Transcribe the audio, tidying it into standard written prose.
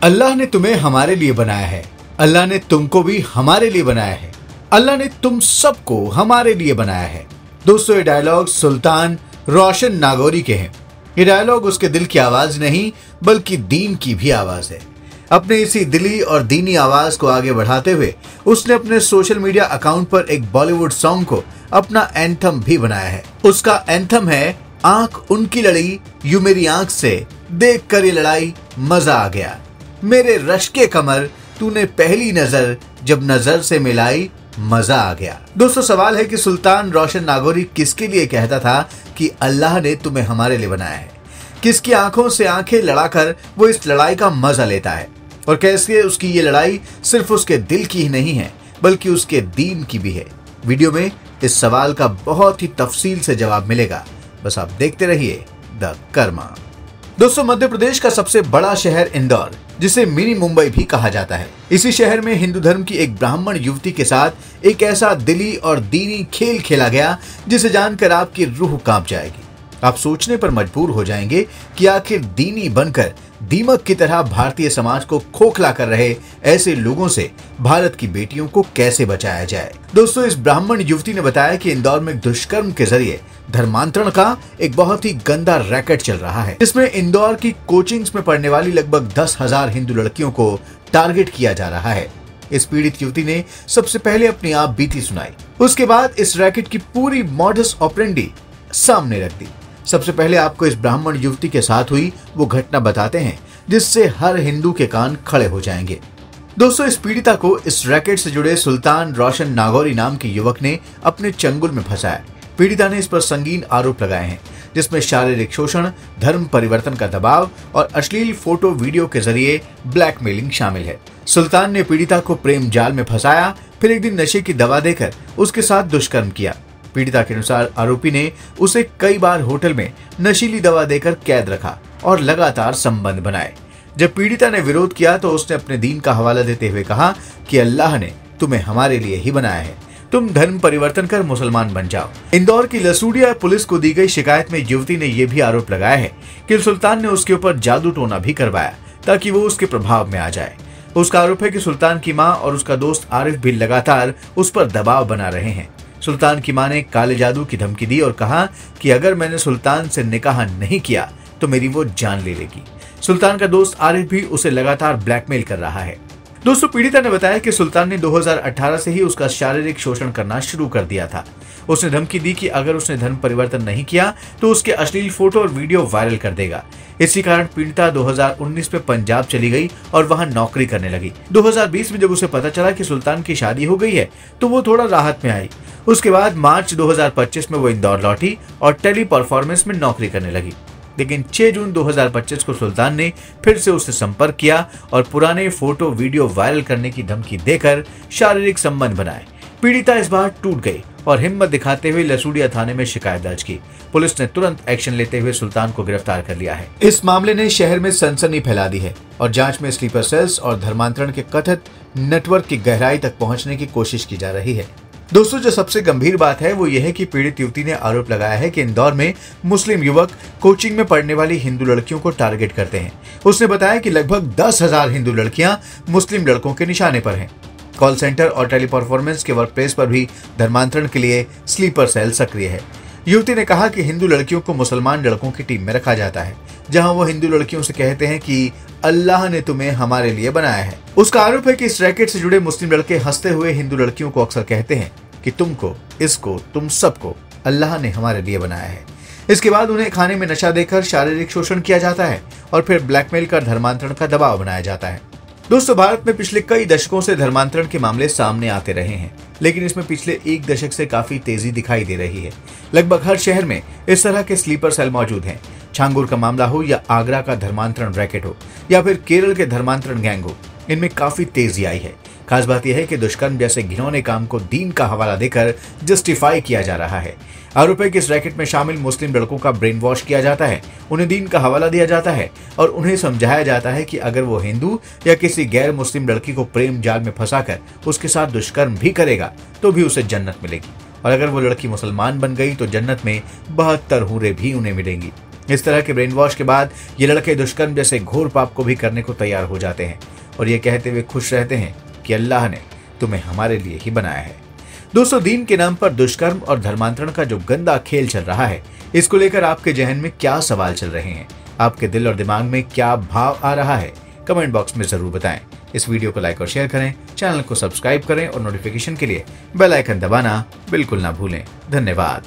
अल्लाह ने तुम्हें हमारे लिए बनाया है। अल्लाह ने तुमको भी हमारे लिए बनाया है। अल्लाह ने तुम सबको हमारे लिए बनाया है। दोस्तों, ये डायलॉग सुल्तान रोशन नागौरी के हैं। ये डायलॉग उसके दिल की आवाज नहीं बल्कि दीन की भी आवाज है। अपने इसी दिली और दीनी आवाज को आगे बढ़ाते हुए उसने अपने सोशल मीडिया अकाउंट पर एक बॉलीवुड सॉन्ग को अपना एंथम भी बनाया है। उसका एंथम है आंख उनकी लड़ी यूं मेरी आंख से, देख कर ये लड़ाई मजा आ गया। मेरे रश के कमर तूने पहली नजर जब नजर से मिलाई मजा आ गया। दोस्तों, सवाल है कि सुल्तान रोशन नागौरी किसके लिए कहता था कि अल्लाह ने तुम्हें हमारे लिए बनाया है? किसकी आंखों से आंखें लड़ाकर वो इस लड़ाई का मजा लेता है? और कैसे उसकी ये लड़ाई सिर्फ उसके दिल की ही नहीं है बल्कि उसके दीन की भी है। वीडियो में इस सवाल का बहुत ही तफसील से जवाब मिलेगा। बस आप देखते रहिए द कर्मा। दोस्तों, मध्य प्रदेश का सबसे बड़ा शहर इंदौर, जिसे मिनी मुंबई भी कहा जाता है, इसी शहर में हिंदू धर्म की एक ब्राह्मण युवती के साथ एक ऐसा दिली और दीनी खेल खेला गया जिसे जानकर आपकी रूह कांप जाएगी। आप सोचने पर मजबूर हो जाएंगे कि आखिर दीनी बनकर दीमक की तरह भारतीय समाज को खोखला कर रहे ऐसे लोगों से भारत की बेटियों को कैसे बचाया जाए। दोस्तों, इस ब्राह्मण युवती ने बताया कि इंदौर में दुष्कर्म के जरिए धर्मांतरण का एक बहुत ही गंदा रैकेट चल रहा है, जिसमें इंदौर की कोचिंग्स में पढ़ने वाली लगभग 10,000 हिंदू लड़कियों को टारगेट किया जा रहा है। इस पीड़ित युवती ने सबसे पहले अपनी आप बीती सुनाई, उसके बाद इस रैकेट की पूरी मॉडस ऑपरेंडी सामने रख दी। सबसे पहले आपको इस ब्राह्मण युवती के साथ हुई वो घटना बताते हैं जिससे हर हिंदू के कान खड़े हो जाएंगे। दोस्तों, इस पीड़िता को इस रैकेट से जुड़े सुल्तान रोशन नागौरी नाम के युवक ने अपने चंगुल में फंसाया। पीड़िता ने इस पर संगीन आरोप लगाए हैं, जिसमें शारीरिक शोषण, धर्म परिवर्तन का दबाव और अश्लील फोटो वीडियो के जरिए ब्लैकमेलिंग शामिल है। सुल्तान ने पीड़िता को प्रेम जाल में फंसाया, फिर एक दिन नशे की दवा देकर उसके साथ दुष्कर्म किया। पीड़िता के अनुसार आरोपी ने उसे कई बार होटल में नशीली दवा देकर कैद रखा और लगातार संबंध बनाए। जब पीड़िता ने विरोध किया तो उसने अपने दीन का हवाला देते हुए कहा कि अल्लाह ने तुम्हें हमारे लिए ही बनाया है, तुम धर्म परिवर्तन कर मुसलमान बन जाओ। इंदौर की लसूड़िया पुलिस को दी गई शिकायत में युवती ने यह भी आरोप लगाया है कि सुल्तान ने उसके ऊपर जादू टोना भी करवाया ताकि वो उसके प्रभाव में आ जाए। उसका आरोप है कि सुल्तान की मां और उसका दोस्त आरिफ भी लगातार उस पर दबाव बना रहे हैं। सुल्तान की मां ने काले जादू की धमकी दी और कहा कि अगर मैंने सुल्तान से निकाह नहीं किया तो मेरी वो जान ले लेगी। सुल्तान का दोस्त आरिफ भी उसे लगातार ब्लैकमेल कर रहा है। दोस्तों, पीड़िता ने बताया कि सुल्तान ने 2018 से ही उसका शारीरिक शोषण करना शुरू कर दिया था। उसने धमकी दी कि अगर उसने धर्म परिवर्तन नहीं किया तो उसके अश्लील फोटो और वीडियो वायरल कर देगा। इसी कारण पीड़िता 2019 में पंजाब चली गई और वहां नौकरी करने लगी। 2020 में जब उसे पता चला कि सुल्तान की शादी हो गई है तो वो थोड़ा राहत में आई। उसके बाद मार्च 2025 में वो इंदौर लौटी और टेली परफॉर्मेंस में नौकरी करने लगी। लेकिन 6 जून 2025 को सुल्तान ने फिर से उससे संपर्क किया और पुराने फोटो वीडियो वायरल करने की धमकी देकर शारीरिक संबंध बनाए। पीड़िता इस बार टूट गई और हिम्मत दिखाते हुए लसूड़िया थाने में शिकायत दर्ज की। पुलिस ने तुरंत एक्शन लेते हुए सुल्तान को गिरफ्तार कर लिया है। इस मामले ने शहर में सनसनी फैला दी है और जांच में स्लीपर सेल्स और धर्मांतरण के कथित नेटवर्क की गहराई तक पहुंचने की कोशिश की जा रही है। दोस्तों, जो सबसे गंभीर बात है वो ये है कि पीड़ित युवती ने आरोप लगाया है कि इंदौर में मुस्लिम युवक कोचिंग में पढ़ने वाली हिंदू लड़कियों को टारगेट करते हैं। उसने बताया कि लगभग 10,000 हिंदू लड़कियां मुस्लिम लड़कों के निशाने पर हैं। कॉल सेंटर और टेली परफॉर्मेंस के वर्क प्लेस पर भी धर्मांतरण के लिए स्लीपर सेल सक्रिय है। युवती ने कहा कि हिंदू लड़कियों को मुसलमान लड़कों की टीम में रखा जाता है, जहां वो हिंदू लड़कियों से कहते हैं कि अल्लाह ने तुम्हें हमारे लिए बनाया है। उसका आरोप है कि इस रैकेट से जुड़े मुस्लिम लड़के हंसते हुए हिंदू लड़कियों को अक्सर कहते हैं कि तुमको, इसको, तुम सबको अल्लाह ने हमारे लिए बनाया है। इसके बाद उन्हें खाने में नशा देकर शारीरिक शोषण किया जाता है और फिर ब्लैकमेल कर धर्मांतरण का दबाव बनाया जाता है। दोस्तों, भारत में पिछले कई दशकों से धर्मांतरण के मामले सामने आते रहे हैं, लेकिन इसमें पिछले 1 दशक से काफी तेजी दिखाई दे रही है। लगभग हर शहर में इस तरह के स्लीपर सेल मौजूद हैं। छांगुर का मामला हो या आगरा का धर्मांतरण रैकेट हो या फिर केरल के धर्मांतरण गैंग हो, इनमें काफी तेजी आई है। खास बात यह है कि दुष्कर्म जैसे घिनौने काम को दीन का हवाला देकर जस्टिफाई किया जा रहा है। आरोप है कि इस रैकेट में शामिल मुस्लिम लड़कों का ब्रेन वॉश किया जाता है, उन्हें दीन का हवाला दिया जाता है और उन्हें समझाया जाता है कि अगर वो हिंदू या किसी गैर मुस्लिम लड़की को प्रेम जाल में फंसाकर उसके साथ दुष्कर्म भी करेगा तो भी उसे जन्नत मिलेगी, और अगर वो लड़की मुसलमान बन गई तो जन्नत में 72 हूरें भी उन्हें मिलेंगी। इस तरह के ब्रेन वॉश के बाद ये लड़के दुष्कर्म जैसे घोर पाप को भी करने को तैयार हो जाते हैं और ये कहते हुए खुश रहते हैं कि अल्लाह ने तुम्हें हमारे लिए ही बनाया है। दोस्तों, दीन के नाम पर दुष्कर्म और धर्मांतरण का जो गंदा खेल चल रहा है, इसको लेकर आपके जहन में क्या सवाल चल रहे हैं, आपके दिल और दिमाग में क्या भाव आ रहा है, कमेंट बॉक्स में जरूर बताएं। इस वीडियो को लाइक और शेयर करें, चैनल को सब्सक्राइब करें और नोटिफिकेशन के लिए बेल आइकन दबाना बिल्कुल ना भूलें। धन्यवाद।